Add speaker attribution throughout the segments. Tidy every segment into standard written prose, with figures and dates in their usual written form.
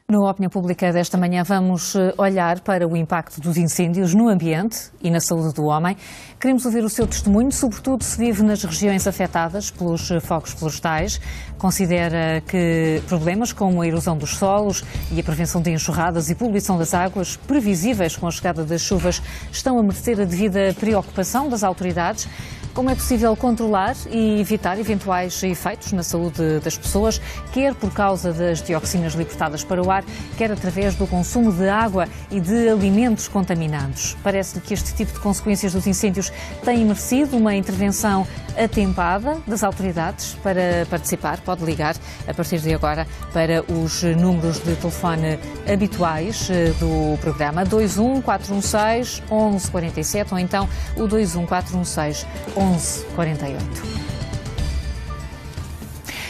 Speaker 1: Na opinião pública desta manhã vamos olhar para o impacto dos incêndios no ambiente e na saúde do homem. Queremos ouvir o seu testemunho, sobretudo se vive nas regiões afetadas pelos focos florestais. Considera que problemas como a erosão dos solos e a prevenção de enxurradas e poluição das águas, previsíveis com a chegada das chuvas, estão a merecer a devida preocupação das autoridades. Como é possível controlar e evitar eventuais efeitos na saúde das pessoas, quer por causa das dioxinas libertadas para o ar, quer através do consumo de água e de alimentos contaminados. Parece-lhe que este tipo de consequências dos incêndios tem merecido uma intervenção atempada das autoridades. Para participar, pode ligar a partir de agora para os números de telefone habituais do programa 21 416 1147 ou então o 21 416 1148.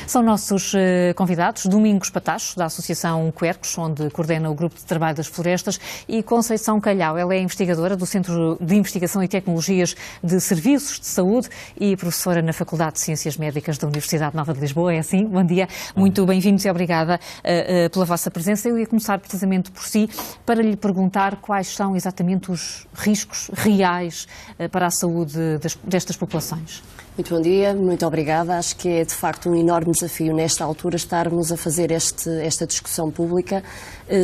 Speaker 1: São nossos convidados Domingos Patacho, da Associação Quercos, onde coordena o Grupo de Trabalho das Florestas, e Conceição Calhau. Ela é investigadora do Centro de Investigação e Tecnologias de Serviços de Saúde e professora na Faculdade de Ciências Médicas da Universidade Nova de Lisboa. É assim? Bom dia. Muito bem-vindos e obrigada pela vossa presença. Eu ia começar precisamente por si, para lhe perguntar quais são exatamente os riscos reais para a saúde destas populações.
Speaker 2: Muito bom dia, muito obrigada. Acho que é de facto um enorme desafio nesta altura estarmos a fazer esta discussão pública,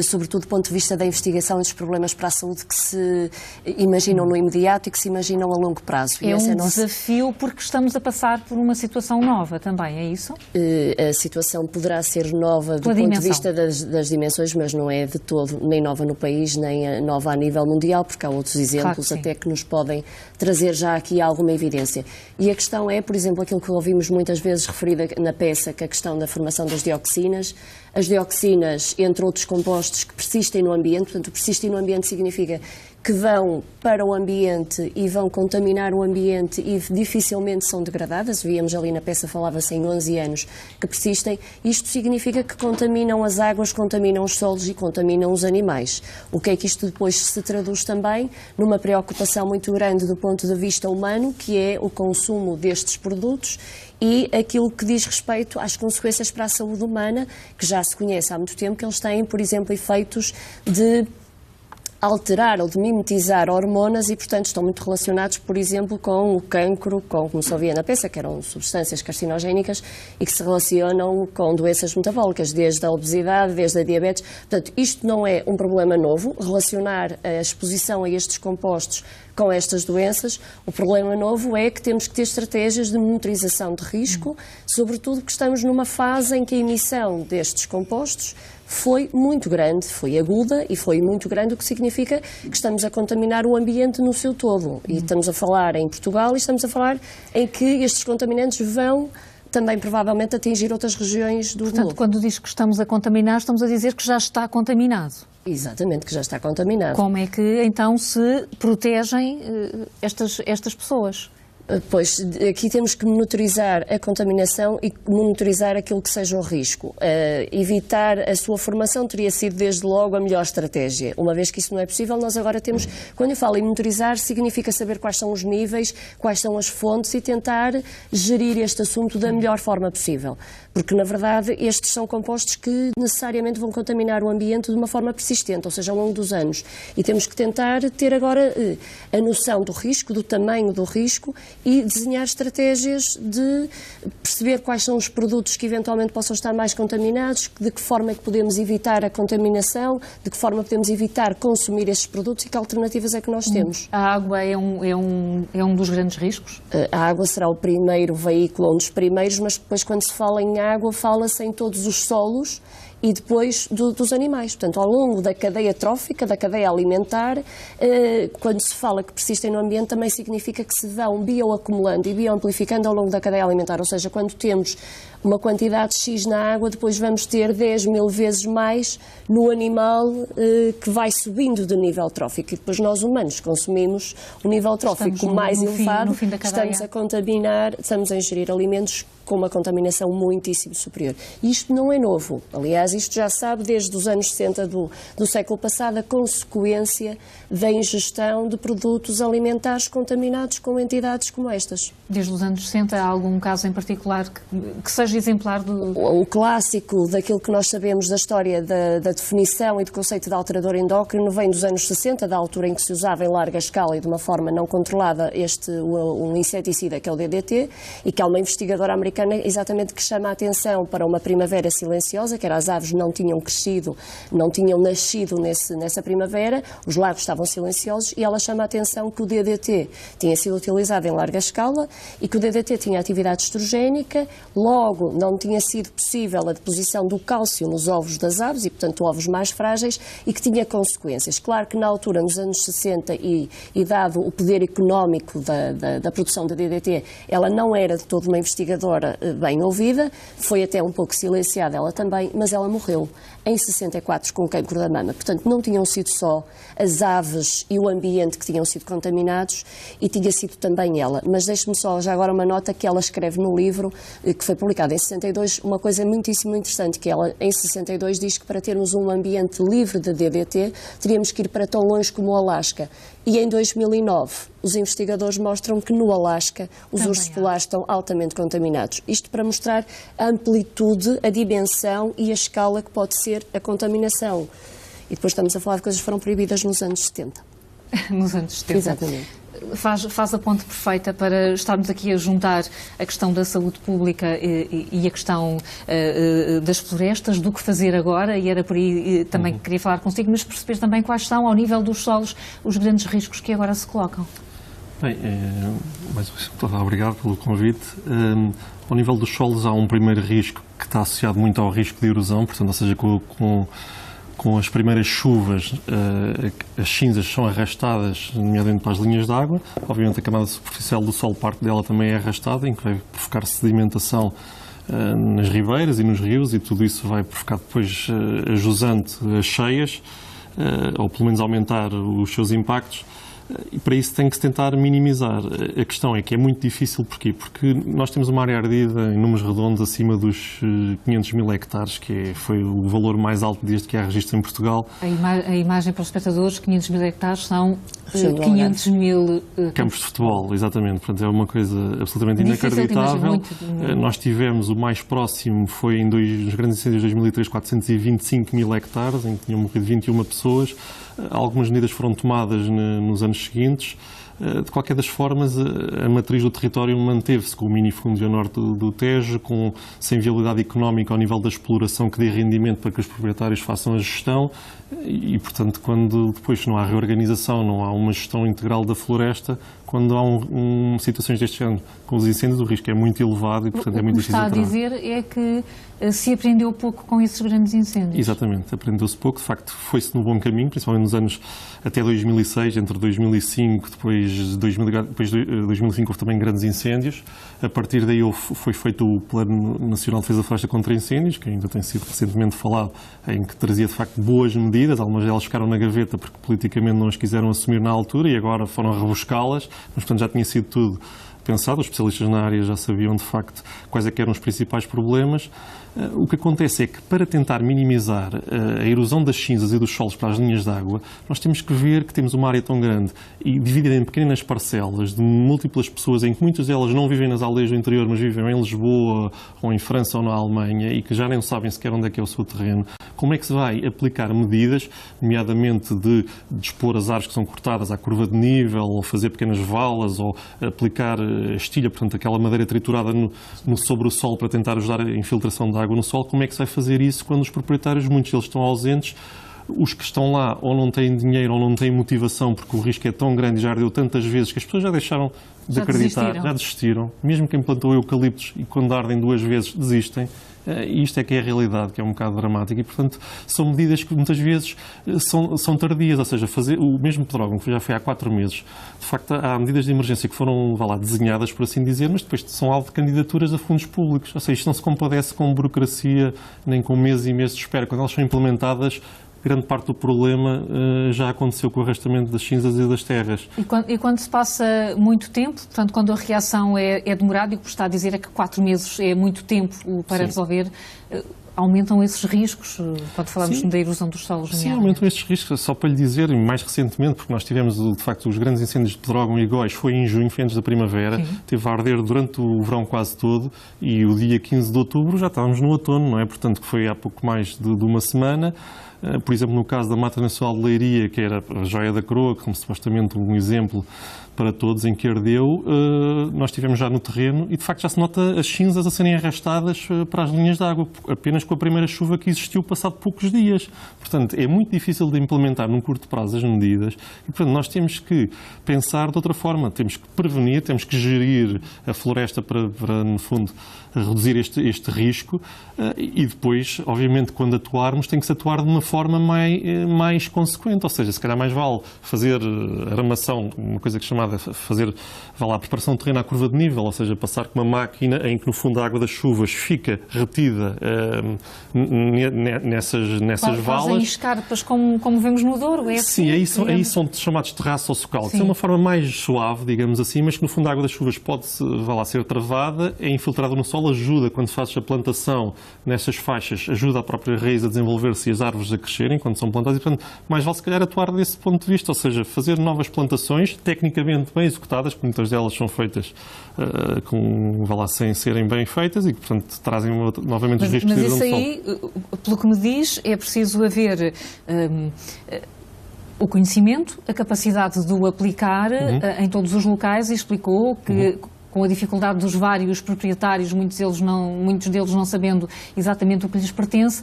Speaker 2: sobretudo do ponto de vista da investigação e dos problemas para a saúde que se imaginam no imediato e que se imaginam a longo prazo.
Speaker 1: É um desafio porque estamos a passar por uma situação nova também, é isso?
Speaker 2: A situação poderá ser nova do ponto de vista das dimensões, mas não é de todo nem nova no país, nem nova a nível mundial, porque há outros exemplos até que nos podem trazer já aqui alguma evidência. E a questão é, por exemplo, aquilo que ouvimos muitas vezes referido na peça, que é a questão da formação das dioxinas. As dioxinas, entre outros compostos que persistem no ambiente, portanto, persistem no ambiente significa que vão para o ambiente e vão contaminar o ambiente e dificilmente são degradadas. Víamos ali na peça, falava-se em 11 anos que persistem. Isto significa que contaminam as águas, contaminam os solos e contaminam os animais. O que é que isto depois se traduz também? Numa preocupação muito grande do ponto de vista humano, que é o consumo destes produtos e aquilo que diz respeito às consequências para a saúde humana, que já se conhece há muito tempo, que eles têm, por exemplo, efeitos de alterar ou de mimetizar hormonas e, portanto, estão muito relacionados, por exemplo, com o cancro, como se ouvia na peça, que eram substâncias carcinogénicas e que se relacionam com doenças metabólicas, desde a obesidade, desde a diabetes. Portanto, isto não é um problema novo, relacionar a exposição a estes compostos com estas doenças. O problema novo é que temos que ter estratégias de monitorização de risco, sobretudo porque estamos numa fase em que a emissão destes compostos foi muito grande, foi aguda e foi muito grande, o que significa que estamos a contaminar o ambiente no seu todo. E estamos a falar em Portugal e estamos a falar em que estes contaminantes vão também provavelmente atingir outras regiões do globo.
Speaker 1: Portanto, quando diz que estamos a contaminar, estamos a dizer que já está contaminado.
Speaker 2: Exatamente, que já está contaminado.
Speaker 1: Como é que então se protegem estas pessoas?
Speaker 2: Pois, aqui temos que monitorizar a contaminação e monitorizar aquilo que seja o risco. Evitar a sua formação teria sido, desde logo, a melhor estratégia. Uma vez que isso não é possível, nós agora temos, quando eu falo em monitorizar, significa saber quais são os níveis, quais são as fontes e tentar gerir este assunto da melhor forma possível. Porque, na verdade, estes são compostos que necessariamente vão contaminar o ambiente de uma forma persistente, ou seja, ao longo dos anos. E temos que tentar ter agora a noção do risco, do tamanho do risco, e desenhar estratégias de perceber quais são os produtos que eventualmente possam estar mais contaminados, de que forma é que podemos evitar a contaminação, de que forma podemos evitar consumir esses produtos e que alternativas é que nós temos.
Speaker 1: A água é um dos grandes riscos?
Speaker 2: A água será o primeiro veículo, um dos primeiros, mas depois, quando se fala em água, fala-se em todos os solos e depois dos animais. Portanto, ao longo da cadeia trófica, da cadeia alimentar, quando se fala que persistem no ambiente, também significa que se vão bioacumulando e bioamplificando ao longo da cadeia alimentar. Ou seja, quando temos uma quantidade X na água, depois vamos ter 10.000 vezes mais no animal que vai subindo de nível trófico. E depois nós, humanos, consumimos o nível trófico mais elevado, estamos a contaminar, estamos a ingerir alimentos com uma contaminação muitíssimo superior. Isto não é novo. Aliás, isto já sabe desde os anos 60 do século passado a consequência da ingestão de produtos alimentares contaminados com entidades como estas.
Speaker 1: Desde os anos 60 há algum caso em particular que seja exemplar do...
Speaker 2: O clássico daquilo que nós sabemos da história da definição e do conceito de alterador endócrino vem dos anos 60, da altura em que se usava em larga escala e de uma forma não controlada um inseticida que é o DDT, e que há uma investigadora americana exatamente que chama a atenção para uma primavera silenciosa, que era as aves não tinham crescido, não tinham nascido nessa primavera, os lagos estavam silenciosos, e ela chama a atenção que o DDT tinha sido utilizado em larga escala e que o DDT tinha atividade estrogénica, logo não tinha sido possível a deposição do cálcio nos ovos das aves, e portanto ovos mais frágeis, e que tinha consequências. Claro que na altura, nos anos 60, e dado o poder económico da produção da DDT, ela não era de todo uma investigadora bem ouvida, foi até um pouco silenciada ela também, mas ela morreu em 64 com cancro da mama. Portanto, não tinham sido só as aves e o ambiente que tinham sido contaminados, e tinha sido também ela. Mas deixe-me só já agora uma nota que ela escreve no livro, que foi publicado em 62, uma coisa muitíssimo interessante, que ela em 62 diz que para termos um ambiente livre de DDT, teríamos que ir para tão longe como o Alasca. E em 2009, os investigadores mostram que no Alasca os ursos polares estão altamente contaminados. Isto para mostrar a amplitude, a dimensão e a escala que pode ser a contaminação. E depois estamos a falar de coisas que foram proibidas nos anos 70.
Speaker 1: Nos anos 70.
Speaker 2: Exatamente.
Speaker 1: Faz a ponte perfeita para estarmos aqui a juntar a questão da saúde pública e a questão das florestas, do que fazer agora, e era por aí também que queria falar consigo, mas perceber também quais são, ao nível dos solos, os grandes riscos que agora se colocam.
Speaker 3: Bem, obrigado pelo convite. Ao nível dos solos há um primeiro risco que está associado muito ao risco de erosão, portanto, ou seja, com as primeiras chuvas, as cinzas são arrastadas, nomeadamente para as linhas de água. Obviamente, a camada superficial do solo, parte dela também é arrastada, em que vai provocar sedimentação nas ribeiras e nos rios, e tudo isso vai provocar depois a jusante, as cheias, ou pelo menos aumentar os seus impactos. E para isso tem que se tentar minimizar. A questão é que é muito difícil. Porquê? Porque nós temos uma área ardida em números redondos acima dos 500 mil hectares, que foi o valor mais alto desde que há registro em Portugal.
Speaker 1: A imagem para os espectadores, 500 mil hectares são 500 mil...
Speaker 3: Campos de futebol, exatamente. Portanto, é uma coisa absolutamente inacreditável. Nós tivemos, o mais próximo foi nos grandes incêndios de 2003, 425 mil hectares, em que tinham morrido 21 pessoas. Algumas medidas foram tomadas nos anos seguintes. De qualquer das formas, a matriz do território manteve-se com o minifúndio a norte do Tejo, sem viabilidade económica ao nível da exploração que dê rendimento para que os proprietários façam a gestão, e, portanto, quando depois não há reorganização, não há uma gestão integral da floresta, quando há situações deste género com os incêndios, o risco é muito elevado e, portanto, é muito difícil.
Speaker 1: O que está a dizer é que se aprendeu pouco com esses grandes incêndios.
Speaker 3: Exatamente, aprendeu-se pouco. De facto, foi-se no bom caminho, principalmente nos anos até 2006, entre 2005, depois de 2005 houve também grandes incêndios. A partir daí foi feito o Plano Nacional de Defesa da Floresta contra Incêndios, que ainda tem sido recentemente falado, em que trazia, de facto, boas medidas. Algumas delas ficaram na gaveta porque politicamente não as quiseram assumir na altura e agora foram rebuscá-las, mas, portanto, já tinha sido tudo pensado. Os especialistas na área já sabiam, de facto, quais é que eram os principais problemas. O que acontece é que, para tentar minimizar a erosão das cinzas e dos solos para as linhas de água, nós temos que ver que temos uma área tão grande e dividida em pequenas parcelas de múltiplas pessoas, em que muitas delas não vivem nas aldeias do interior, mas vivem em Lisboa, ou em França, ou na Alemanha, e que já nem sabem sequer onde é que é o seu terreno. Como é que se vai aplicar medidas, nomeadamente de dispor as árvores que são cortadas à curva de nível, ou fazer pequenas valas, ou aplicar a estilha, portanto, aquela madeira triturada sobre o solo para tentar ajudar a infiltração da água no solo? Como é que se vai fazer isso quando os proprietários, muitos deles estão ausentes? Os que estão lá ou não têm dinheiro ou não têm motivação, porque o risco é tão grande e já ardeu tantas vezes que as pessoas já deixaram de acreditar, já desistiram. Mesmo quem plantou eucaliptos e quando ardem 2 vezes desistem. E isto é que é a realidade, que é um bocado dramática, e, portanto, são medidas que muitas vezes são tardias, ou seja, fazer o mesmo pedrógão que já foi há 4 meses. De facto, há medidas de emergência que foram, desenhadas, por assim dizer, mas depois são alvo de candidaturas a fundos públicos. Ou seja, isto não se compadece com burocracia, nem com meses e meses de espera. Quando elas são implementadas, grande parte do problema já aconteceu com o arrastamento das cinzas e das terras.
Speaker 1: E quando se passa muito tempo, portanto, quando a reação é demorada, e o que está a dizer é que 4 meses é muito tempo para resolver, aumentam esses riscos, quando falamos da erosão dos solos?
Speaker 3: Sim, aumentam esses riscos. Só para lhe dizer, mais recentemente, porque nós tivemos, de facto, os grandes incêndios de Pedrógão e Góis, foi em junho, foi antes da primavera, teve a arder durante o verão quase todo, e o dia 15 de outubro já estávamos no outono, não é? Portanto, que foi há pouco mais de uma semana. Por exemplo, no caso da Mata Nacional de Leiria, que era a joia da coroa, como supostamente um exemplo para todos, em que ardeu, nós estivemos já no terreno e, de facto, já se nota as cinzas a serem arrastadas para as linhas de água, apenas com a primeira chuva que existiu passado poucos dias. Portanto, é muito difícil de implementar num curto prazo as medidas e, portanto, nós temos que pensar de outra forma. Temos que prevenir, temos que gerir a floresta para no fundo, reduzir este risco e depois, obviamente, quando atuarmos, tem que se atuar de uma forma mais consequente. Ou seja, se calhar mais vale fazer aramação, uma coisa que é chamada fazer, a preparação de terreno à curva de nível, ou seja, passar com uma máquina em que, no fundo, a água das chuvas fica retida nessas valas.
Speaker 1: Fazem escarpas, como vemos no Douro, é assim?
Speaker 3: Sim, aí são chamados terraço ou socal, que é uma forma mais suave, digamos assim, mas que, no fundo, a água das chuvas pode ser travada, é infiltrada no solo, ajuda, quando fazes a plantação nessas faixas, ajuda a própria raiz a desenvolver-se e as árvores a crescerem quando são plantadas, e, portanto, mais vale, se calhar, atuar desse ponto de vista, ou seja, fazer novas plantações, tecnicamente bem executadas, porque muitas delas são feitas sem serem bem feitas e que, portanto, trazem novamente os riscos de erosão do solo.
Speaker 1: Mas isso aí, pelo que me diz, é preciso haver o conhecimento, a capacidade de o aplicar em todos os locais, e explicou que com a dificuldade dos vários proprietários, muitos deles não sabendo exatamente o que lhes pertence,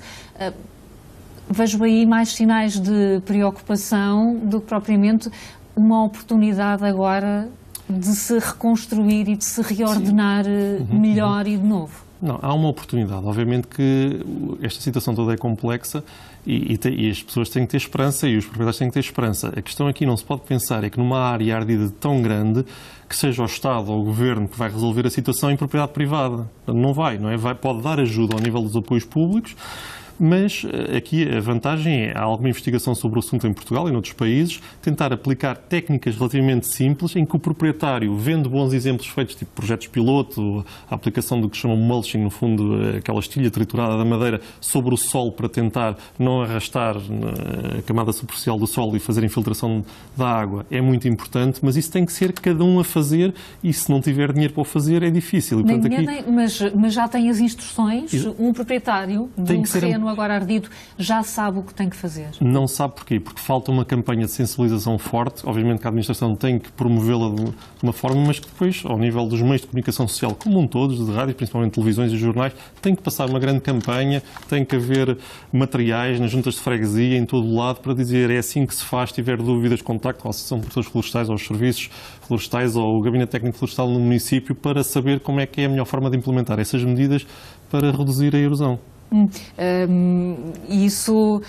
Speaker 1: vejo aí mais sinais de preocupação do que propriamente uma oportunidade agora de se reconstruir e de se reordenar melhor e de novo.
Speaker 3: Não, há uma oportunidade. Obviamente que esta situação toda é complexa e as pessoas têm que ter esperança e os proprietários têm que ter esperança. A questão aqui não se pode pensar é que numa área ardida tão grande que seja o Estado ou o Governo que vai resolver a situação em propriedade privada. Não é? Pode dar ajuda ao nível dos apoios públicos, mas aqui a vantagem é, há alguma investigação sobre o assunto em Portugal e noutros países, tentar aplicar técnicas relativamente simples em que o proprietário, vendo bons exemplos feitos, tipo projetos piloto, a aplicação do que chamam mulching, no fundo, aquela estilha triturada da madeira sobre o solo para tentar não arrastar a camada superficial do solo e fazer infiltração da água, é muito importante, mas isso tem que ser cada um a fazer e se não tiver dinheiro para o fazer é difícil. E, portanto,
Speaker 1: mas já tem as instruções, um proprietário de um terreno agora ardido já sabe o que tem que fazer?
Speaker 3: Não sabe porquê? Porque falta uma campanha de sensibilização forte. Obviamente que a administração tem que promovê-la de uma forma, mas que depois, ao nível dos meios de comunicação social, como um todo, de rádio, principalmente televisões e jornais, tem que passar uma grande campanha, tem que haver materiais nas juntas de freguesia, em todo o lado, para dizer é assim que se faz, se tiver dúvidas, contacte com a Associação de Produtores Florestais, aos serviços florestais ou o Gabinete Técnico Florestal no município, para saber como é que é a melhor forma de implementar essas medidas para reduzir a erosão.
Speaker 1: Isso,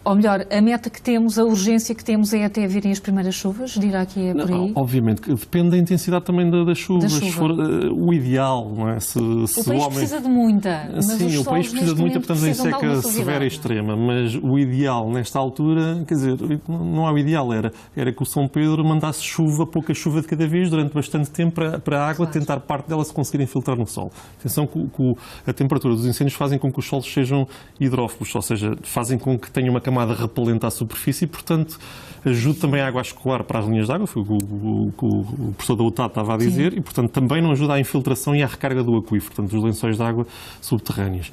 Speaker 1: ou melhor, a meta que temos, a urgência que temos é até virem as primeiras chuvas, dirá que é por aí?
Speaker 3: Obviamente, que depende da intensidade também das chuvas. Se for o ideal, não é?
Speaker 1: O país precisa de muita. Mas
Speaker 3: sim, o país precisa de muita, portanto, em seca severa e extrema. Mas o ideal, nesta altura, quer dizer, não é o ideal, era que o São Pedro mandasse chuva, pouca chuva de cada vez, durante bastante tempo, para a água, tentar parte dela se conseguir infiltrar no solo. Atenção que a temperatura dos incêndios fazem com que os solos sejam hidrófobos, ou seja, fazem com que tenha uma camada repelente à superfície e, portanto, ajude também a água a escoar para as linhas de água, foi o que o professor da UTAD estava a dizer, e, portanto, também não ajuda à infiltração e à recarga do aquífero, portanto, dos lençóis de água subterrâneos.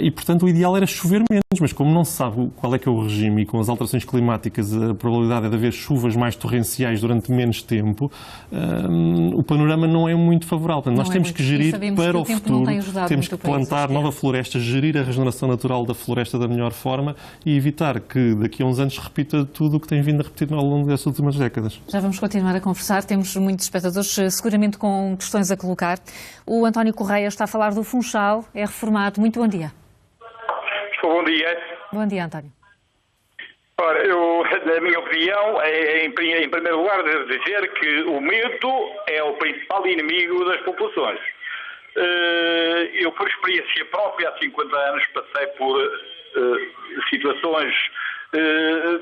Speaker 3: E, portanto, o ideal era chover menos, mas como não se sabe qual é que é o regime e com as alterações climáticas a probabilidade é de haver chuvas mais torrenciais durante menos tempo, o panorama não é muito favorável. Portanto, nós temos que gerir para o futuro, temos que plantar nova floresta, gerir a regeneração natural da floresta da melhor forma e evitar que daqui a uns anos se repita tudo o que tem vindo a repetir ao longo destas últimas décadas.
Speaker 1: Já vamos continuar a conversar, temos muitos espectadores seguramente com questões a colocar. O António Correia está a falar do Funchal, é reformado. Muito bom dia.
Speaker 4: Bom dia.
Speaker 1: Bom dia, António.
Speaker 4: Ora, na minha opinião, em primeiro lugar, devo dizer que o medo é o principal inimigo das populações. Eu, por experiência própria, há 50 anos, passei por situações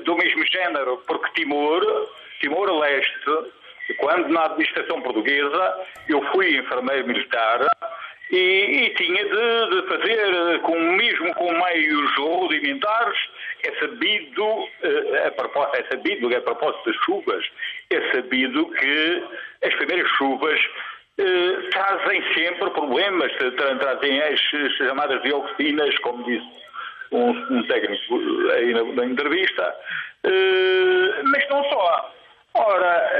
Speaker 4: do mesmo género, porque Timor-Leste, quando na administração portuguesa eu fui enfermeiro militar e tinha de fazer, mesmo com meios rudimentares, é sabido, a propósito das chuvas, é sabido que as primeiras chuvas trazem sempre problemas, trazem as chamadas dioxinas, como disse um técnico aí na entrevista, mas não só. Ora,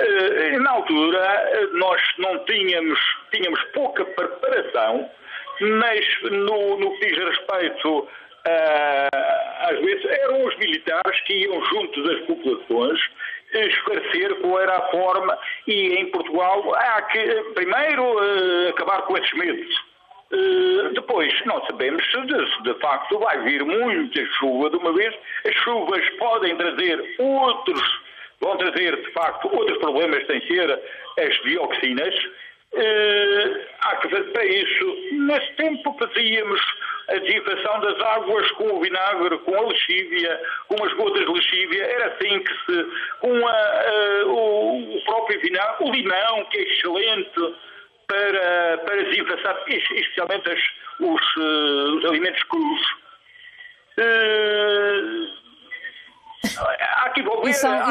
Speaker 4: na altura nós não tínhamos pouca preparação, mas no que diz respeito às vezes eram os militares que iam junto das populações esclarecer qual era a forma, e em Portugal há que primeiro acabar com esses medos. Depois, não sabemos se de facto vai vir muita chuva de uma vez. As chuvas podem trazer vão trazer de facto outros problemas, sem ser as dioxinas. Há que ver para isso. Nesse tempo fazíamos a desinfecção das águas com o vinagre, com a lexívia, com as gotas de lexívia. Era assim que com o próprio vinagre, o limão, que é excelente para desinfectar, especialmente os alimentos crus.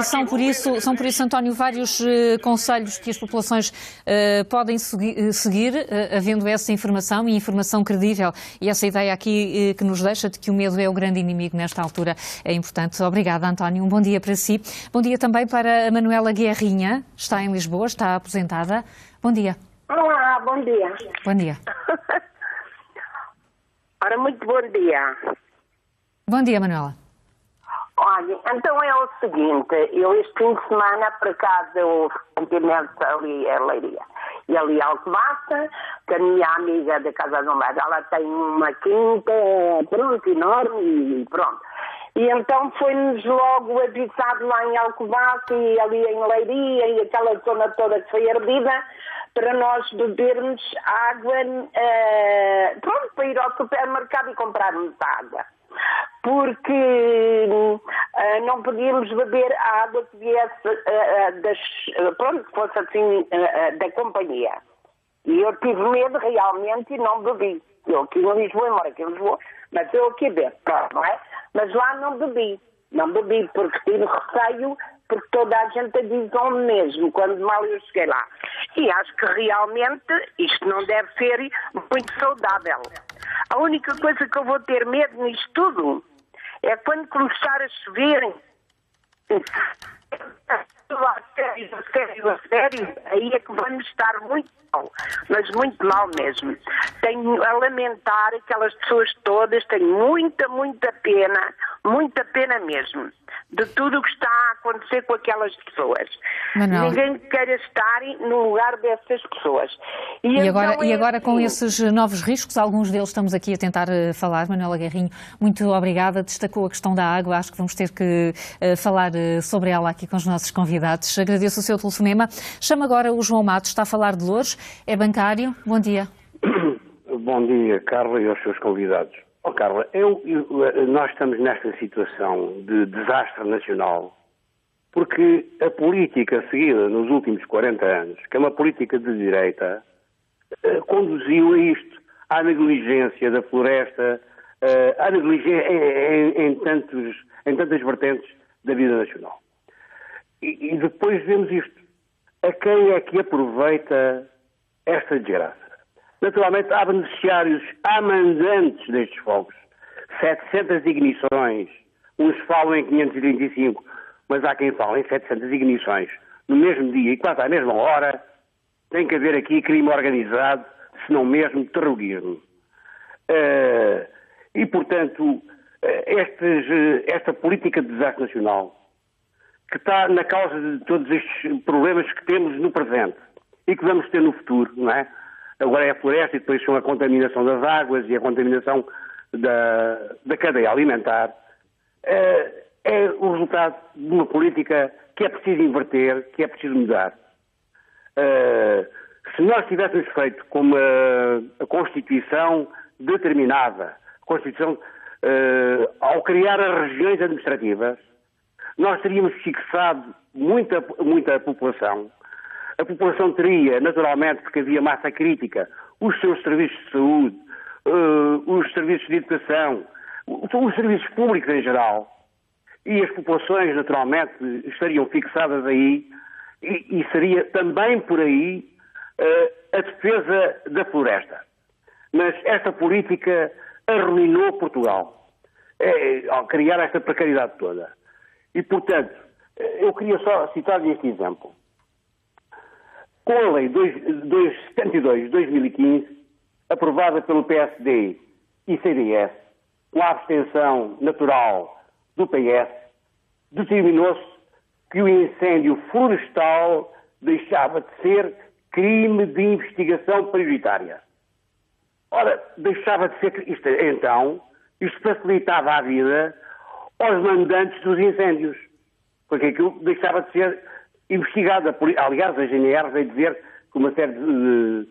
Speaker 1: São por isso, António, vários conselhos que as populações podem seguir, havendo essa informação e informação credível, e essa ideia aqui que nos deixa de que o medo é o grande inimigo nesta altura é importante. Obrigada, António. Um bom dia para si. Bom dia também para a Manuela Guerrinha, está em Lisboa, está aposentada. Bom dia.
Speaker 5: Olá, bom dia.
Speaker 1: Bom dia.
Speaker 5: Ora, muito bom dia.
Speaker 1: Bom dia, Manuela.
Speaker 5: Olha, então é o seguinte, eu este fim de semana, por acaso, eu sentimento ali a Leiria. E ali Alcobaça, que a minha amiga da Casa do Mar, ela tem uma quinta, pronto, enorme, e pronto. E então foi-nos logo avisado lá em Alcobaça e ali em Leiria e aquela zona toda que foi ardida, para nós bebermos água, pronto, para ir ao supermercado e comprarmos água. Porque não podíamos beber a água que viesse que fosse assim da companhia. E eu tive medo realmente e não bebi. Eu aqui em Lisboa, moro aqui em Lisboa, mas eu aqui bebo, não é? Mas lá não bebi porque tive receio, porque toda a gente diz o mesmo, quando mal eu cheguei lá. E acho que realmente isto não deve ser muito saudável. A única coisa que eu vou ter medo nisto tudo é quando começar a chover. A sério, aí é que vamos estar muito mal, mas muito mal mesmo. Tenho a lamentar aquelas pessoas todas, tenho muita pena mesmo, de tudo o que está a acontecer com aquelas pessoas.
Speaker 1: Manuel.
Speaker 5: Ninguém quer estar no lugar dessas pessoas.
Speaker 1: E agora com esses novos riscos, alguns deles estamos aqui a tentar falar. Manuela Guerrinho, muito obrigada. Destacou a questão da água, acho que vamos ter que falar sobre ela aqui com os nossos convidados. Agradeço o seu telefonema. Chama agora o João Matos, está a falar de Loures, é bancário. Bom dia.
Speaker 6: Bom dia, Carla, e aos seus convidados. Carla, nós estamos nesta situação de desastre nacional porque a política seguida nos últimos 40 anos, que é uma política de direita, conduziu a isto, à negligência da floresta, à negligência em tantas vertentes da vida nacional. E depois vemos isto. A quem é que aproveita esta desgraça? Naturalmente, há beneficiários, há mandantes destes fogos. 700 ignições, uns falam em 535, mas há quem fala em 700 ignições no mesmo dia e quase à mesma hora. Tem que haver aqui crime organizado, se não mesmo terrorismo. E, portanto, esta política de desastre nacional, que está na causa de todos estes problemas que temos no presente e que vamos ter no futuro, não é? Agora é a floresta e depois são a contaminação das águas e a contaminação da cadeia alimentar. É o resultado de uma política que é preciso inverter, que é preciso mudar. Se nós tivéssemos feito como a Constituição determinava, a Constituição ao criar as regiões administrativas, nós teríamos fixado muita população. A população teria, naturalmente, porque havia massa crítica, os seus serviços de saúde, os serviços de educação, os serviços públicos em geral, e as populações, naturalmente, estariam fixadas aí, e seria também por aí a defesa da floresta. Mas esta política arruinou Portugal, ao criar esta precariedade toda. E, portanto, eu queria só citar-lhe este exemplo. Com a Lei 272 de 2015, aprovada pelo PSD e CDS, com a abstenção natural do PS, determinou-se que o incêndio florestal deixava de ser crime de investigação prioritária. Ora, deixava de ser... Isto facilitava a vida aos mandantes dos incêndios, porque aquilo deixava de ser investigado. Aliás, a GNR veio dizer que uma série de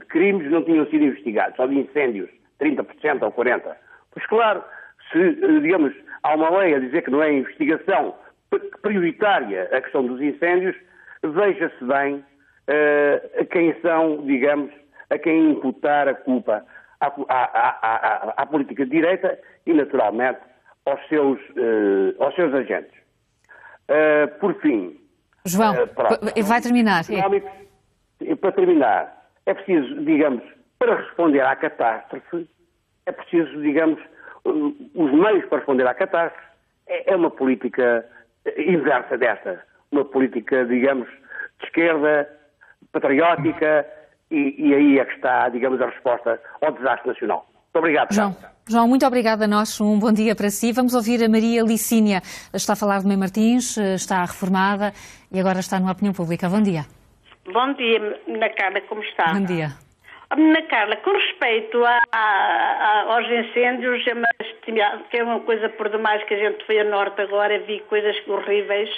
Speaker 6: crimes não tinham sido investigados, só de incêndios, 30% ou 40%. Pois claro, se, digamos, há uma lei a dizer que não é investigação prioritária a questão dos incêndios, veja-se bem a quem são, digamos, a quem imputar a culpa à política de direita e, naturalmente, aos seus agentes. Por fim...
Speaker 1: João, vai terminar.
Speaker 6: Para terminar, é preciso, digamos, para responder à catástrofe, é preciso, digamos, os meios para responder à catástrofe. É uma política inversa desta. Uma política, digamos, de esquerda, patriótica, e aí é que está, digamos, a resposta ao desastre nacional. Muito obrigado.
Speaker 1: João, muito obrigada a nós. Um bom dia para si. Vamos ouvir a Maria Licínia. Está a falar de Mãe Martins, está reformada e agora está numa opinião pública. Bom dia.
Speaker 7: Bom dia, Ana Carla, como está?
Speaker 1: Bom dia.
Speaker 7: Ana Carla, com respeito aos incêndios, que é uma coisa por demais que a gente foi a norte agora, vi coisas horríveis,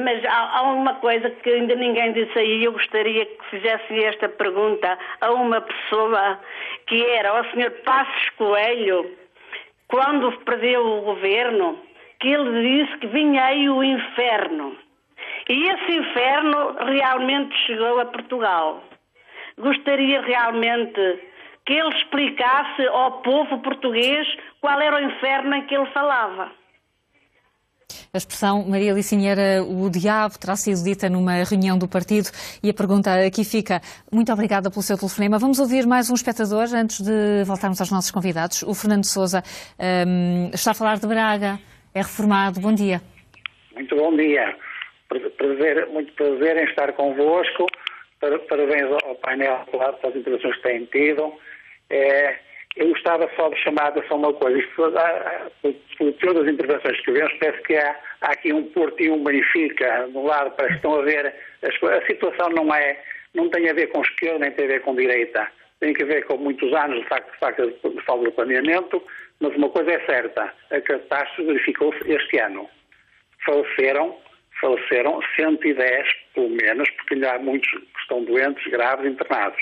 Speaker 7: mas há uma coisa que ainda ninguém disse aí, eu gostaria que fizessem esta pergunta a uma pessoa, que era ao Sr. Passos Coelho, quando perdeu o governo, que ele disse que vinha aí o inferno. E esse inferno realmente chegou a Portugal. Gostaria realmente que ele explicasse ao povo português qual era o inferno em que ele falava.
Speaker 1: A expressão Maria Licínia era o diabo, terá sido dita numa reunião do partido e a pergunta aqui fica. Muito obrigada pelo seu telefonema. Vamos ouvir mais um espectador antes de voltarmos aos nossos convidados. O Fernando Sousa está a falar de Braga, é reformado. Bom dia.
Speaker 8: Muito bom dia. Muito prazer em estar convosco. Parabéns ao painel pelas intervenções que têm tido. Eu gostava só de chamar a atenção uma coisa. Por todas as intervenções que vemos, parece que há aqui um Porto e um Benfica. De um lado, parece que estão a ver... A situação não tem a ver com esquerda, nem tem a ver com direita. Tem a ver com muitos anos, de facto de falta de planeamento. Mas uma coisa é certa. A catástrofe verificou-se este ano. Faleceram 110, pelo menos, porque ainda há muitos que estão doentes, graves, internados.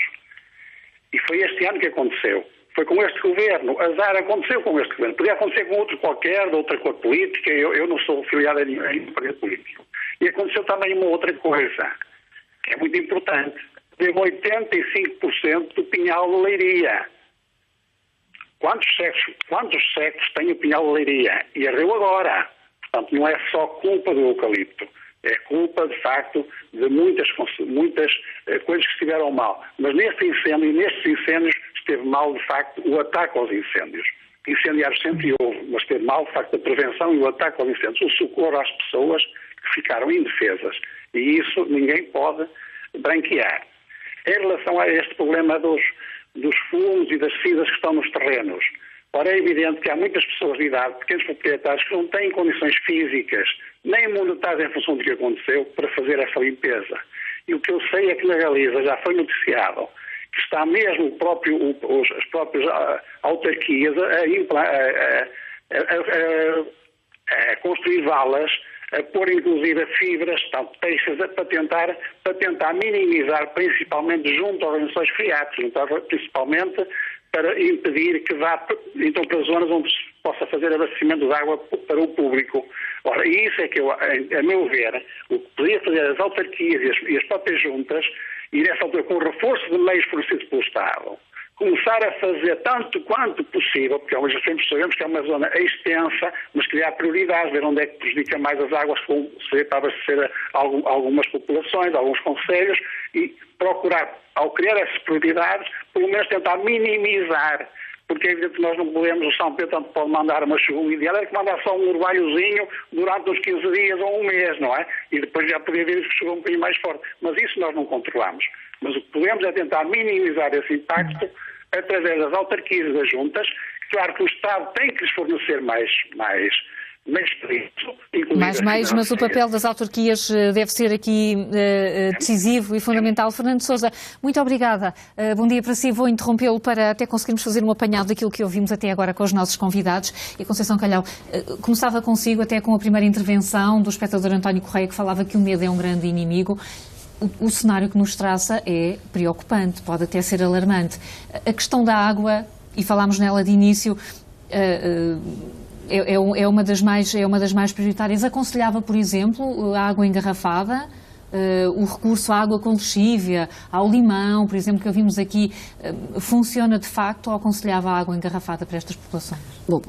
Speaker 8: E foi este ano que aconteceu. Foi com este governo. Azar aconteceu com este governo. Podia acontecer com outro qualquer, de outra cor política. Eu não sou filiado a nenhum partido político. E aconteceu também uma outra coisa, que é muito importante. Deu 85% do Pinhal de Leiria. Quantos séculos tem o Pinhal de Leiria? E ardeu agora. Portanto, não é só culpa do eucalipto. É culpa, de facto, de muitas coisas que estiveram mal. Mas nestes incêndios, esteve mal, de facto, o ataque aos incêndios. Incendiar sempre houve, mas esteve mal, de facto, a prevenção e o ataque aos incêndios. O socorro às pessoas que ficaram indefesas. E isso ninguém pode branquear. Em relação a este problema dos fumos e das fibras que estão nos terrenos, ora, é evidente que há muitas pessoas de idade, pequenos proprietários, que não têm condições físicas, nem monetárias em função do que aconteceu, para fazer essa limpeza. E o que eu sei é que na Galiza já foi noticiado que está mesmo as próprias autarquias a construir valas, a pôr inclusive fibras, peixes, para tentar minimizar, principalmente junto a organizações FIAT, principalmente para impedir que vá então para zonas onde se possa fazer abastecimento de água para o público. Ora, e isso é que, a meu ver, o que podia fazer as autarquias e as próprias juntas, e nessa altura com o reforço de meios fornecidos pelo Estado, começar a fazer tanto quanto possível, porque hoje sempre sabemos que é uma zona extensa, mas criar prioridades, ver onde é que prejudica mais as águas que vão ser para abastecer algumas populações, alguns concelhos, e procurar, ao criar essas prioridades, pelo menos tentar minimizar, porque é evidente que nós não podemos, o São Pedro tanto pode mandar uma chuva, o ideal é que mandar só um orvalhozinho durante uns 15 dias ou um mês, não é? E depois já podia vir que chuva um bocadinho mais forte. Mas isso nós não controlamos. Mas o que podemos é tentar minimizar esse impacto através das autarquias e das juntas. Claro que o Estado tem que lhes fornecer mais
Speaker 1: mas o papel das autarquias deve ser aqui decisivo e fundamental. Fernando Sousa, muito obrigada. Bom dia para si. Vou interrompê-lo para até conseguirmos fazer um apanhado daquilo que ouvimos até agora com os nossos convidados. E Conceição Calhau, começava consigo até com a primeira intervenção do espectador António Correia, que falava que o medo é um grande inimigo. O cenário que nos traça é preocupante, pode até ser alarmante. A questão da água, e falámos nela de início, é uma das mais prioritárias. Aconselhava, por exemplo, a água engarrafada, o recurso à água com lexívia, ao limão, por exemplo, que ouvimos aqui, funciona de facto, ou aconselhava a água engarrafada para estas populações?
Speaker 2: Bom,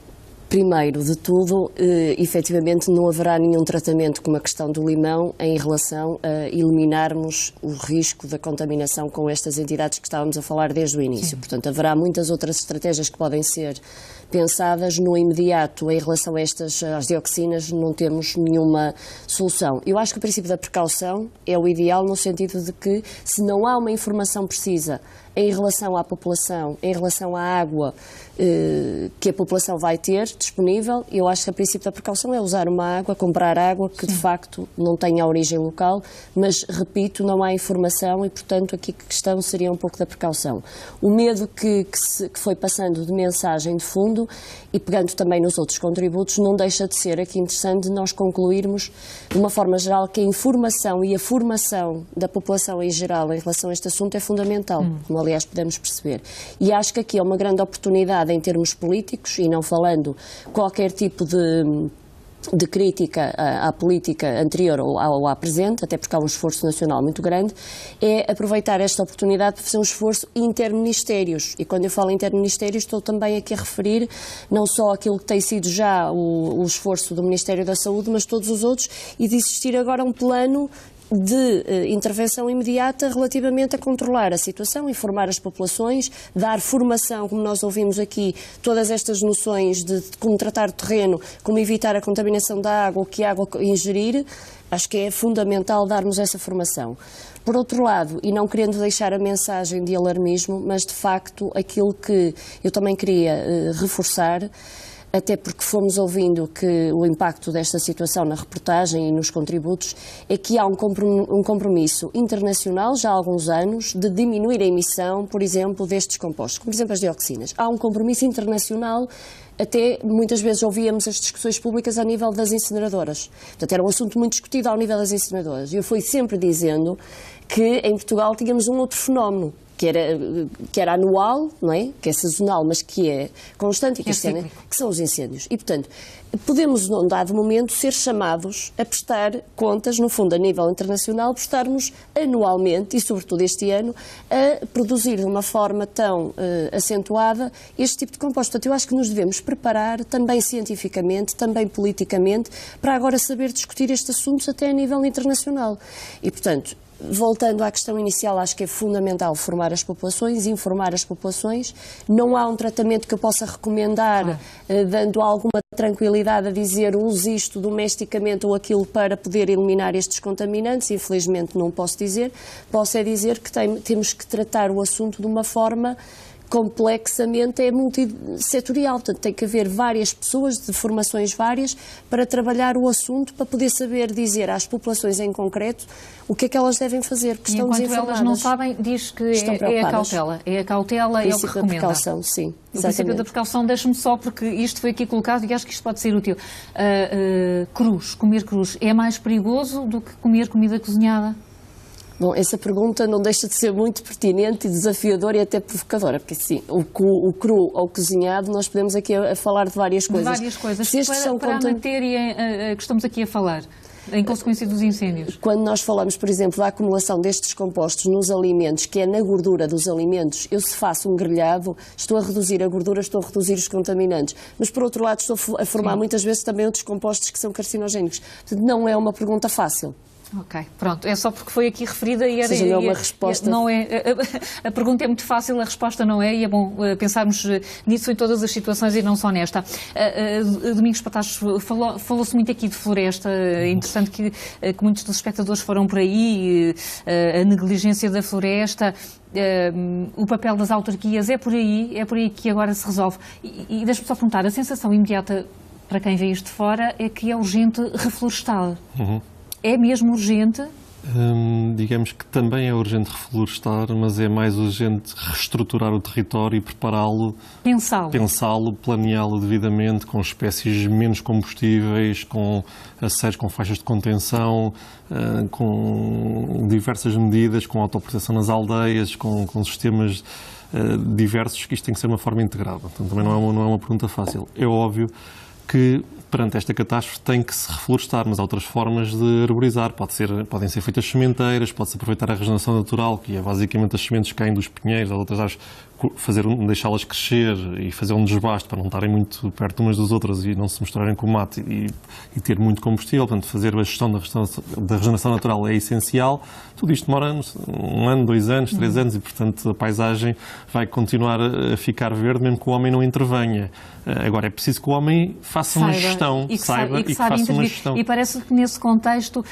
Speaker 2: primeiro de tudo, efetivamente não haverá nenhum tratamento como a questão do limão em relação a eliminarmos o risco da contaminação com estas entidades que estávamos a falar desde o início. Sim. Portanto, haverá muitas outras estratégias que podem ser pensadas. No imediato, em relação a às dioxinas, não temos nenhuma solução. Eu acho que o princípio da precaução é o ideal no sentido de que, se não há uma informação precisa em relação à população, em relação à água que a população vai ter disponível, eu acho que o princípio da precaução é usar uma água, comprar água que de facto não tenha origem local, mas, repito, não há informação e, portanto, aqui a questão seria um pouco da precaução. O medo que foi passando de mensagem de fundo e pegando também nos outros contributos, não deixa de ser aqui interessante nós concluirmos, de uma forma geral, que a informação e a formação da população em geral em relação a este assunto é fundamental, como aliás podemos perceber. E acho que aqui é uma grande oportunidade em termos políticos, e não falando qualquer tipo de crítica à política anterior ou à presente, até porque há um esforço nacional muito grande, é aproveitar esta oportunidade para fazer um esforço interministérios. E quando eu falo interministérios, estou também aqui a referir não só aquilo que tem sido já o esforço do Ministério da Saúde, mas todos os outros, e de existir agora um plano de intervenção imediata relativamente a controlar a situação, informar as populações, dar formação, como nós ouvimos aqui, todas estas noções de como tratar o terreno, como evitar a contaminação da água, o que a água ingerir. Acho que é fundamental darmos essa formação. Por outro lado, e não querendo deixar a mensagem de alarmismo, mas de facto aquilo que eu também queria reforçar, até porque fomos ouvindo que o impacto desta situação na reportagem e nos contributos é que há um compromisso internacional já há alguns anos de diminuir a emissão, por exemplo, destes compostos, como por exemplo as dioxinas. Há um compromisso internacional, até muitas vezes ouvíamos as discussões públicas a nível das incineradoras. Portanto, era um assunto muito discutido ao nível das incineradoras. E eu fui sempre dizendo que em Portugal tínhamos um outro fenómeno, que era anual, não é? Que é sazonal, mas que é constante e que são os incêndios. E, portanto, podemos, num dado momento, ser chamados a prestar contas, no fundo, a nível internacional, por estarmos anualmente, e sobretudo este ano, a produzir de uma forma tão acentuada este tipo de composto. Portanto, eu acho que nos devemos preparar, também cientificamente, também politicamente, para agora saber discutir estes assuntos até a nível internacional. E, portanto, voltando à questão inicial, acho que é fundamental formar as populações, informar as populações. Não há um tratamento que eu possa recomendar, dando alguma tranquilidade a dizer use isto domesticamente ou aquilo para poder eliminar estes contaminantes. Infelizmente não posso dizer. Posso é dizer que temos que tratar o assunto de uma forma complexamente, é multissetorial, portanto tem que haver várias pessoas de formações várias para trabalhar o assunto, para poder saber dizer às populações em concreto o que é que elas devem fazer, porque estão desinformadas.
Speaker 1: Enquanto elas não sabem, diz que é a cautela, é o que recomenda.
Speaker 2: O princípio da precaução, sim.
Speaker 1: O princípio da precaução, deixe-me só, porque isto foi aqui colocado e acho que isto pode ser útil. Comer crus, é mais perigoso do que comer comida cozinhada?
Speaker 2: Bom, essa pergunta não deixa de ser muito pertinente e desafiadora e até provocadora, porque sim, o cru ou cozinhado, nós podemos aqui a falar de várias coisas.
Speaker 1: De várias coisas. Para a matéria que estamos aqui a falar, em consequência dos incêndios.
Speaker 2: Quando nós falamos, por exemplo, da acumulação destes compostos nos alimentos, que é na gordura dos alimentos, eu se faço um grelhado, estou a reduzir a gordura, estou a reduzir os contaminantes. Mas, por outro lado, estou a formar muitas vezes também outros compostos que são carcinogénicos. Portanto, não é uma pergunta fácil.
Speaker 1: Ok, pronto. É só porque foi aqui referida e era...
Speaker 2: Ou seja, não é uma resposta...
Speaker 1: Não é, a pergunta é muito fácil, a resposta não é, e é bom pensarmos nisso em todas as situações e não só nesta. Domingos Patacho, falou-se muito aqui de floresta. É interessante que muitos dos espectadores foram por aí, a negligência da floresta, o papel das autarquias, é por aí que agora se resolve. E deixe-me só perguntar, a sensação imediata para quem vê isto de fora é que é urgente reflorestar. É mesmo urgente?
Speaker 3: Digamos que também é urgente reflorestar, mas é mais urgente reestruturar o território e prepará-lo, pensá-lo, planeá-lo devidamente, com espécies menos combustíveis, com aceiros, com faixas de contenção, com diversas medidas, com autoproteção nas aldeias, com sistemas diversos, que isto tem que ser uma forma integrada. Portanto, também não é uma pergunta fácil. É óbvio que perante esta catástrofe tem que se reflorestar, mas há outras formas de arborizar. Podem ser feitas sementeiras, pode-se aproveitar a regeneração natural, que é basicamente as sementes que caem dos pinheiros, as outras árvores, deixá-las crescer e fazer um desbaste para não estarem muito perto umas das outras e não se misturarem com o mato e ter muito combustível. Portanto, fazer a gestão da regeneração natural é essencial. Tudo isto demora um ano, 2 anos, 3 anos e, portanto, a paisagem vai continuar a ficar verde mesmo que o homem não intervenha. Agora, é preciso que o homem faça uma gestão, saiba e que faça uma gestão.
Speaker 1: E parece que nesse contexto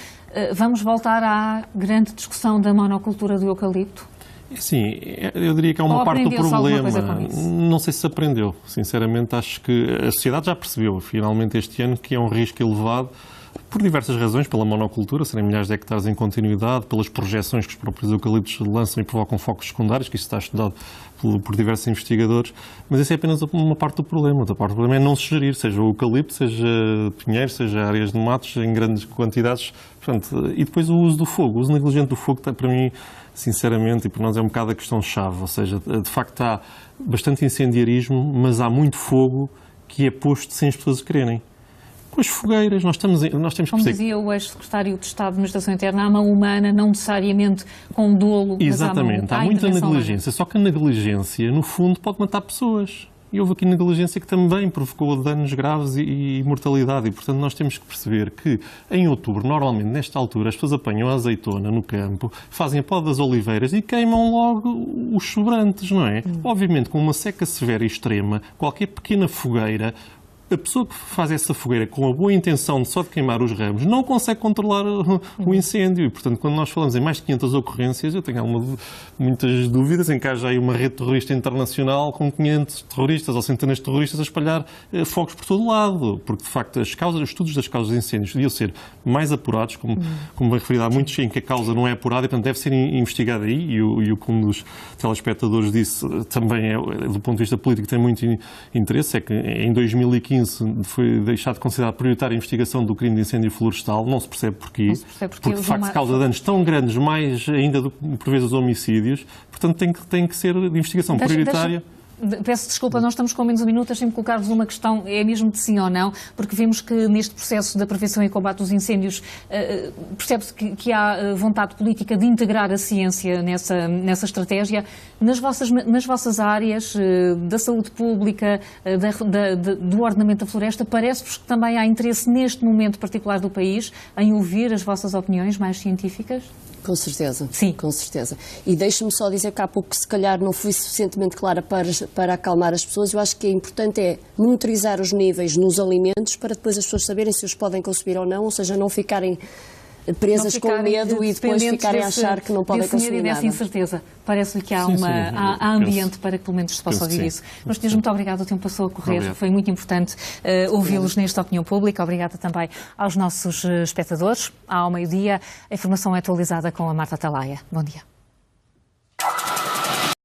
Speaker 1: vamos voltar à grande discussão da monocultura do eucalipto?
Speaker 3: Sim, eu diria que é uma parte do problema. Não sei se aprendeu. Sinceramente, acho que a sociedade já percebeu, finalmente, este ano, que é um risco elevado, por diversas razões, pela monocultura, serem milhares de hectares em continuidade, pelas projeções que os próprios eucaliptos lançam e provocam focos secundários, que isso está estudado por diversos investigadores, mas essa é apenas uma parte do problema. Outra parte do problema é não se gerir, seja o eucalipto, seja pinheiros, seja áreas de matos em grandes quantidades. Portanto, e depois o uso do fogo. O uso negligente do fogo, para mim, sinceramente, e para nós é um bocado a questão-chave. Ou seja, de facto há bastante incendiarismo, mas há muito fogo que é posto sem as pessoas quererem. Com as fogueiras, nós temos que perceber...
Speaker 1: Como dizia o ex-secretário de Estado de Administração Interna, há mão humana, não necessariamente com dolo,
Speaker 3: exatamente,
Speaker 1: mas há
Speaker 3: muita negligência. Só que a negligência, no fundo, pode matar pessoas. E houve aqui negligência que também provocou danos graves e mortalidade. E, portanto, nós temos que perceber que, em outubro, normalmente, nesta altura, as pessoas apanham a azeitona no campo, fazem a poda das oliveiras e queimam logo os sobrantes, não é? Obviamente, com uma seca severa e extrema, qualquer pequena fogueira, a pessoa que faz essa fogueira com a boa intenção de só de queimar os ramos não consegue controlar o incêndio. E, portanto, quando nós falamos em mais de 500 ocorrências, eu tenho muitas dúvidas em que haja aí uma rede terrorista internacional com 500 terroristas ou centenas de terroristas a espalhar fogos por todo lado. Porque, de facto, os estudos das causas de incêndios deviam ser mais apurados, como bem referido, há muitos em que a causa não é apurada e, portanto, deve ser investigada aí. E o que um dos telespectadores disse também, do ponto de vista político, tem muito interesse, é que em 2015 foi deixado de considerar prioritária a investigação do crime de incêndio florestal. Não se percebe porquê. Porque de facto causa danos tão grandes, mais ainda do que por vezes os homicídios. Portanto, tem que ser de investigação prioritária.
Speaker 1: Peço desculpa, nós estamos com menos um minuto, deixem-me colocar-vos uma questão, é mesmo de sim ou não, porque vimos que neste processo da prevenção e combate dos incêndios percebe-se que há vontade política de integrar a ciência nessa estratégia. Nas vossas áreas da saúde pública, do ordenamento da floresta, parece-vos que também há interesse neste momento particular do país em ouvir as vossas opiniões mais científicas?
Speaker 2: Com certeza,
Speaker 1: sim,
Speaker 2: com certeza. E deixe-me só dizer que há pouco, se calhar, não fui suficientemente clara para acalmar as pessoas. Eu acho que é importante monitorizar os níveis nos alimentos para depois as pessoas saberem se os podem consumir ou não, ou seja, não ficarem presas com medo e depois ficarem a achar que não podem consumir nada.
Speaker 1: Dessa incerteza. Parece-lhe que há ambiente para que pelo menos se possa ouvir isso. Mas, Dias, muito obrigada, o tempo passou a correr. Obrigado. Foi muito importante ouvi-los nesta opinião pública. Obrigada também aos nossos espectadores. Ao meio-dia, a informação é atualizada com a Marta Talaia. Bom dia.